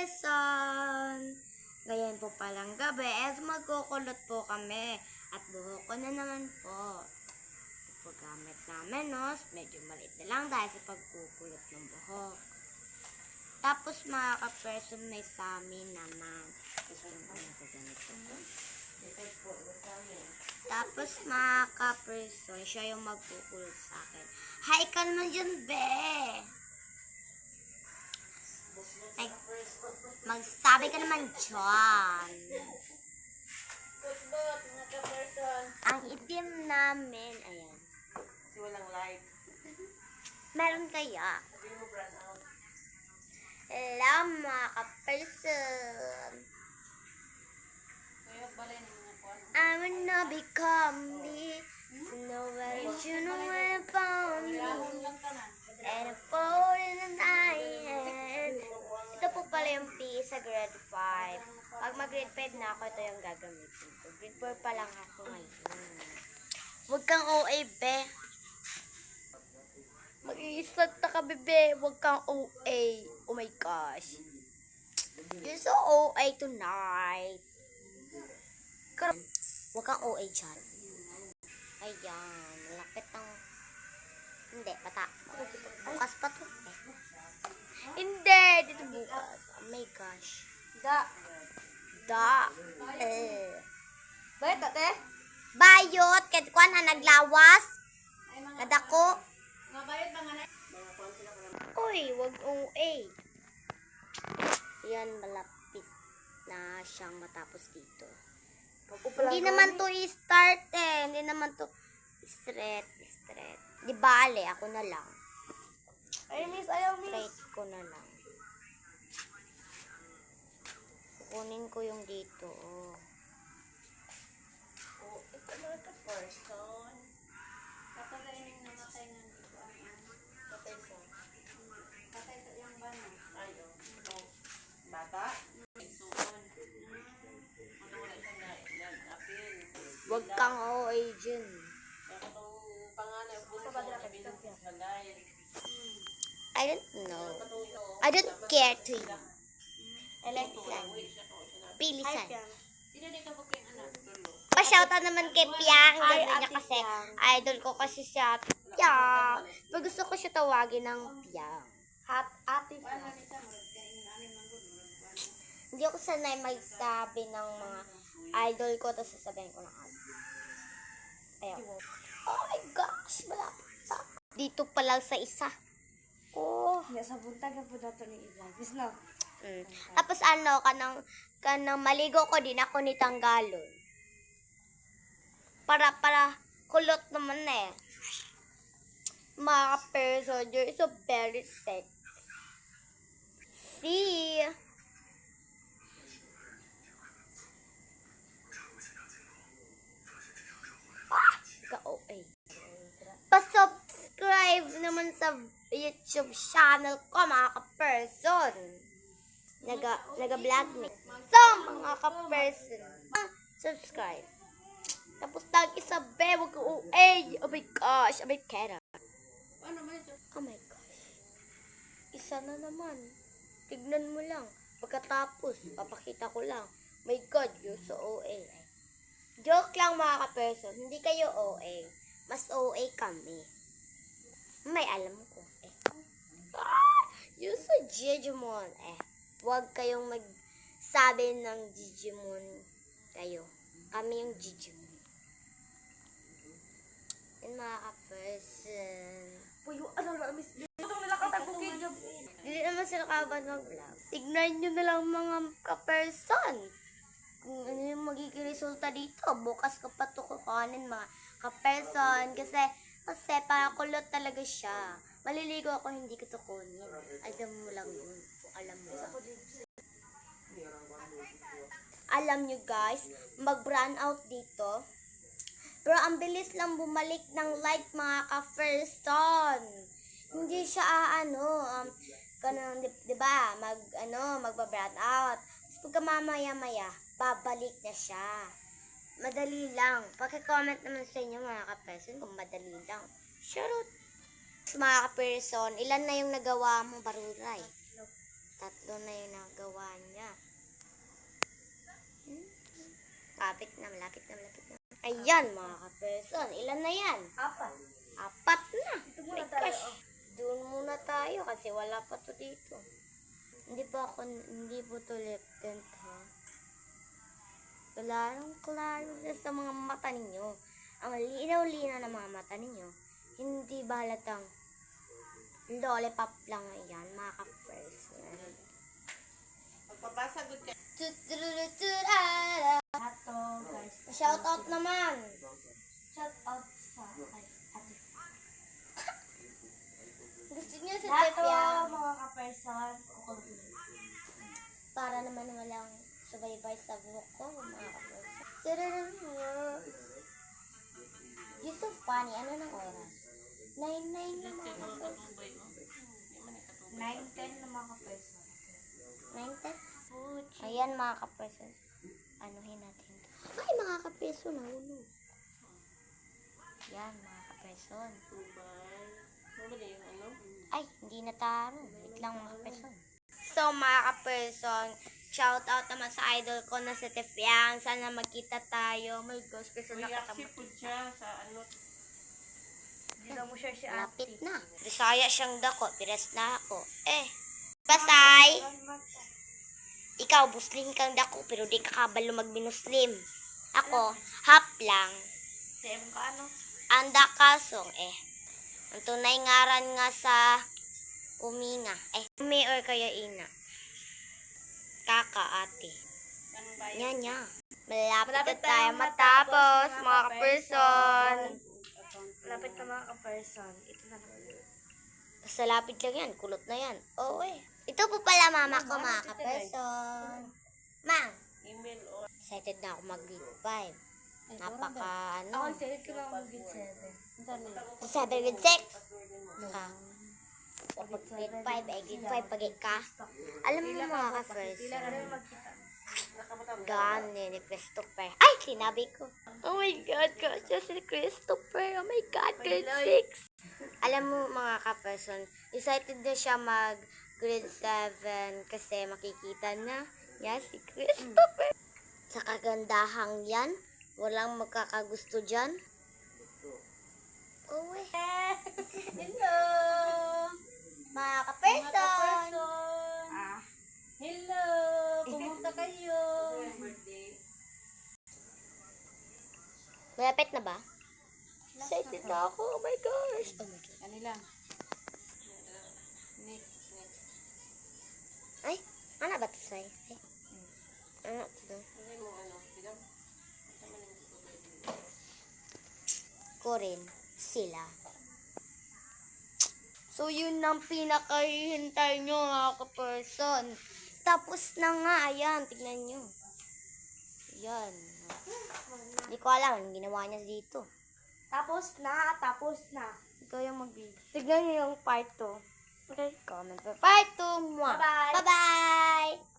ka-person! Ngayon po palang gabi, magkukulot po kami. At buhok ko na naman po. Ito po gamit namin, no? Medyo maliit na lang dahil sa pagkukulot ng buhok. Tapos mga ka-person, may samin naman. Tapos mga ka-person, siya yung magkukulot sa akin. Hi ka naman dyan, be! Magsabi ka naman dyan. Ang itim namin, ayan. Kasi walang light. Meron kaya. Hello mga ka-person. I will not become me. To know where you know where I found me. And I fall in the night. Ito po pala yung PE sa grade 5. Pag mag-grade 5 na ako, ito yung gagamitin ko. Grade 4 pa lang ako ngayon. Huwag kang OA, be. Mag-i-start na ka, bebe. Huwag kang OA. Oh my gosh. You're so OA tonight. Huwag kang OA dyan. Ayan. Malapit ng... Hindi, pata. Bukas pa to. Hindi. Dito bukas. Oh my gosh. Da. Bayad ate? Bayot. Kahit kuwan na naglawas. Kadako. Mabayad ba nga na? Uy, wag OA. Yan, malapit na siyang matapos dito. Hindi naman to i-start eh. Hindi naman to straight. Di bale, ako na lang. Ay, miss. Ayaw, miss. Straight ko na lang. Kukunin ko yung dito. Oh. Oh, ito na ito, person. Kapagain yung namatay na dito. Patay sa? Patay sa yung bana. Ay, oh. Ito. Bata? Suon. Ano wala siyang nag-appeal. Wag kang OA dyan. Kaya itong panganay, puso ba nila kabilang balay? I don't know. I don't care to you. Elektrisan. Pilisan. Sino din ka bukeng anak? Pa-shoutout naman kay Piang. Ganda niya kasi. Idol ko kasi siya. Piang. Pag gusto ko siya tawagin ng Piang. Ate pa. Hindi ako sanay magsabi ng mga idol ko. Tapos sasabihin ko ng idol. Ayun. Oh my gosh. Malapit pa. Dito pa lang sa isa. Oh. Sa buntag na po dato ni Ilan. Miss no? Tapos ano, kanang maligo ko din ako ni tanggalon. Para kulot naman eh. Mga person, you're so very sick. See? Ka-OA. Pa-subscribe naman sa YouTube channel ko, mga ka-person. Naga-vlog ni. So, mga ka-person, subscribe. Tapos isa be, wag ka OA. Oh my gosh, oh my kera. Oh my gosh. Isa na naman. Tignan mo lang. Pagkatapos, papakita ko lang. My God, you're so OA. Joke lang mga ka-person, hindi kayo OA. Mas OA kami. May alam ko eh. You're so Digimon eh. Huwag kayong magsabi ng Digimon kayo. Kami yung Digimon. Yan mga ka-person. Puyo, ano na, miss? Itong nilakatag bukid. Hindi naman sila kabad mag-vlog. Tignan nyo na lang mga ka-person. Kung ano yung magiging resulta dito. Bukas ko pa ito kukunin mga ka-person. Kasi kulot talaga siya. Maliligo ako, hindi ko ito kunin. Alam mo lang yun. Alam mo lang. Alam nyo guys, mag-run out dito. Pero ang bilis lang bumalik ng light mga ka-person. Hindi siya diba, magba-run out. Tapos pagka mamaya-maya, babalik na siya. Madali lang. Paki-comment naman sa inyo mga ka-person kung madali lang. Shoutout! Mga ka-person, ilan na yung nagawa mo, Baruray? 3 na yung nagawa niya. Malapit na. Ayan, mga ka-person. Ilan na yan? 4 na. My gosh. Doon muna tayo kasi wala pa to dito. Hindi po to lip tint, ha? Klarong-klaro sa mga mata ninyo. Ang linaw-linaw ng mga mata ninyo. Hindi ba halatang lollipop lang yan, mga ka-person. Magpapasagod ka. Hato, guys. Shout out naman. Shout out sa ate. Gusto niyo si Lato, Tefia? mga ka-person. Para naman walang subaybay sa buhok ko, mga ka-person. You're so funny. Ano ng oras? 9:09 na, mga ka-person. 9-10 na mga ka-person. 9:10? Ayan, mga ka-person. Anuhin natin. Ay, mga ka-person, nahulog. Yan, mga ka-person. Ay, hindi na taro. Wait lang, mga ka-person. So, mga ka-person, shout out naman sa idol ko na si Tefyang. Sana magkita tayo. My gosh, kasi nakatama. po siya sa ano. Hindi lang mo share si Lapit ate. na. Bisaya siyang dako. Piras na ako. Basay. Ikaw, busling kang dako, pero di ka kabalo magminuslim. Ako, half lang. TM ka ano? Anda kasong, Ang tunay ngaran nga sa uminga. Umi or kaya ina. Kaka, ate. Anong bayan? Nya. Malapit na tayo matapos, mga person. Malapit na mga ka-person. Ito na lang. Basta lapit lang yan, kulot na yan. Oo Ito po pala mama ko, mga ka-person. Mang, Email o excited na ako mag-grade 5. Napaka, Ako, excited ko lang mag-grade 7. 7 with 6. Pag grade 5, grade 5 pag ka. Alam mo mga ka-person, gani ni Christopher. Ay, sinabi ko. Oh my God, gosh, si Christopher. Oh my God, grade 6. Alam mo mga ka-person, excited na siya mag grade 7 kasi makikita na niya si Christopher. Sa kagandahang yan, walang magkakagusto dyan. Hello! Mga ka-person! Hello! Kumusta kayo? Malapit na ba? Excited na ako. Oh my gosh. Oh my God. ano lang. Next. Ay, ano ba ito sa'yo? Ay, ano ito? Ano mo ano? Bilang? Ko rin. Sila. So, yun ang pinakahihintay nyo, mga ka-person. Tapos na nga. Ayan, tignan nyo. Ayan. Hindi ko alam anong ginawa niya dito. Tapos na. Ikaw yung mag-video. Tignan niyo yung part 2. Okay, comment for part 2. Bye-bye. Bye-bye!